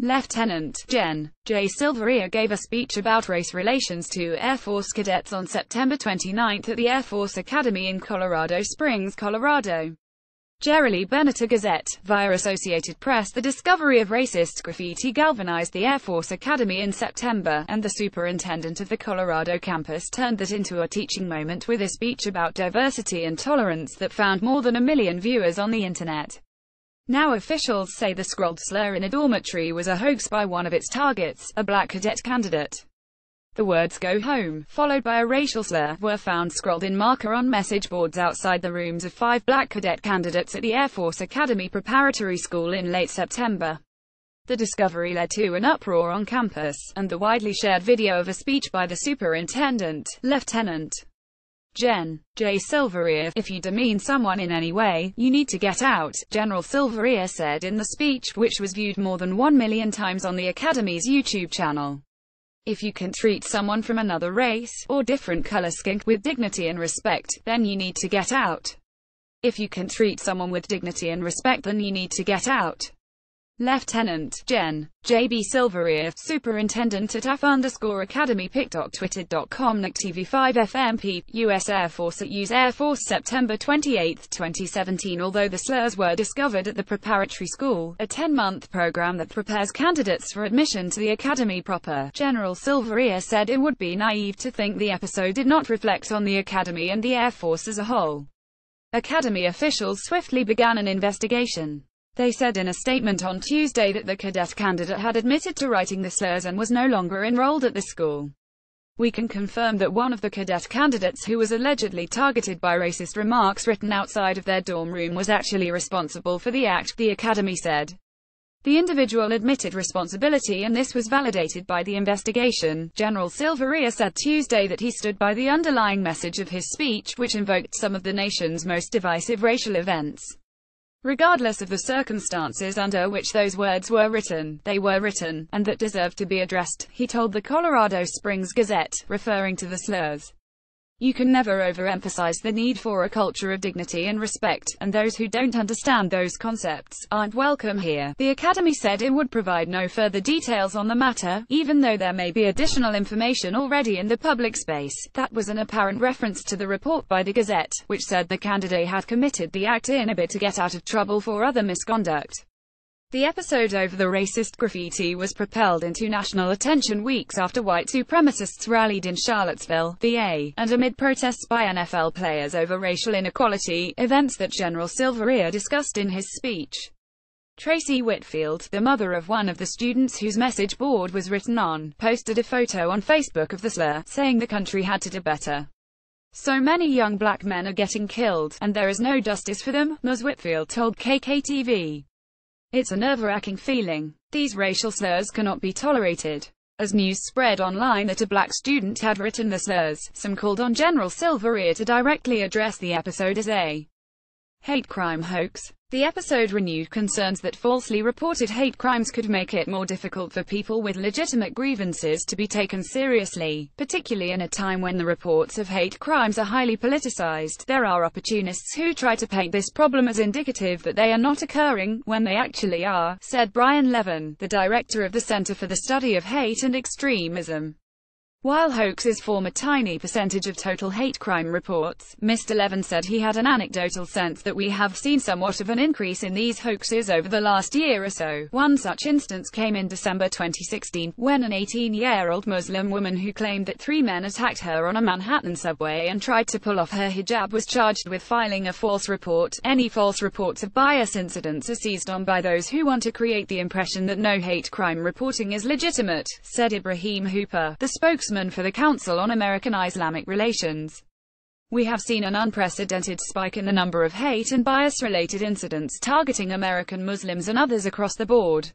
Lieutenant Gen. J. Silveria gave a speech about race relations to Air Force cadets on September 29 at the Air Force Academy in Colorado Springs, Colorado. Jerry Bennett Gazette, via Associated Press. The discovery of racist graffiti galvanized the Air Force Academy in September, and the superintendent of the Colorado campus turned that into a teaching moment with a speech about diversity and tolerance that found more than 1 million viewers on the internet. Now officials say the scrawled slur in a dormitory was a hoax by one of its targets, a black cadet candidate. The words "Go home," followed by a racial slur, were found scrawled in marker on message boards outside the rooms of 5 black cadet candidates at the Air Force Academy Preparatory School in late September. The discovery led to an uproar on campus, and the widely shared video of a speech by the superintendent, Lieutenant Gen. J. Silveria. "If you demean someone in any way, you need to get out," General Silveria said in the speech, which was viewed more than 1 million times on the Academy's YouTube channel. "If you can treat someone from another race, or different color skin, with dignity and respect, then you need to get out. If you can treat someone with dignity and respect, then you need to get out." Lieutenant Gen. J.B. Silveria, superintendent at AF_Academy pic.twitter.com TV5 FMP, U.S. Air Force at U.S. Air Force September 28, 2017. Although the slurs were discovered at the preparatory school, a 10-month program that prepares candidates for admission to the Academy proper, General Silveria said it would be naive to think the episode did not reflect on the Academy and the Air Force as a whole. Academy officials swiftly began an investigation. They said in a statement on Tuesday that the cadet candidate had admitted to writing the slurs and was no longer enrolled at the school. "We can confirm that one of the cadet candidates who was allegedly targeted by racist remarks written outside of their dorm room was actually responsible for the act," the Academy said. The individual admitted responsibility and this was validated by the investigation. General Silveria said Tuesday that he stood by the underlying message of his speech, which invoked some of the nation's most divisive racial events. Regardless of the circumstances under which those words were written, they were written, and that deserved to be addressed, he told the Colorado Springs Gazette, referring to the slurs. "You can never overemphasize the need for a culture of dignity and respect, and those who don't understand those concepts aren't welcome here." The Academy said it would provide no further details on the matter, even though there may be additional information already in the public space. That was an apparent reference to the report by the Gazette, which said the candidate had committed the act in a bid to get out of trouble for other misconduct. The episode over the racist graffiti was propelled into national attention weeks after white supremacists rallied in Charlottesville, VA, and amid protests by NFL players over racial inequality, events that General Silveria discussed in his speech. Tracy Whitfield, the mother of one of the students whose message board was written on, posted a photo on Facebook of the slur, saying the country had to do better. "So many young black men are getting killed, and there is no justice for them," Ms. Whitfield told KKTV. "It's a nerve-wracking feeling. These racial slurs cannot be tolerated." As news spread online that a black student had written the slurs, some called on General Silveria to directly address the episode as a hate crime hoax. The episode renewed concerns that falsely reported hate crimes could make it more difficult for people with legitimate grievances to be taken seriously, particularly in a time when the reports of hate crimes are highly politicized. "There are opportunists who try to paint this problem as indicative that they are not occurring, when they actually are," said Brian Levin, the director of the Center for the Study of Hate and Extremism. While hoaxes form a tiny percentage of total hate crime reports, Mr. Levin said he had an anecdotal sense that we have seen somewhat of an increase in these hoaxes over the last year or so. One such instance came in December 2016, when an 18-year-old Muslim woman who claimed that 3 men attacked her on a Manhattan subway and tried to pull off her hijab was charged with filing a false report. Any false reports of bias incidents are seized on by those who want to create the impression that no hate crime reporting is legitimate, said Ibrahim Hooper, the spokesman for the Council on American-Islamic Relations. "We have seen an unprecedented spike in the number of hate and bias-related incidents targeting American Muslims and others across the board.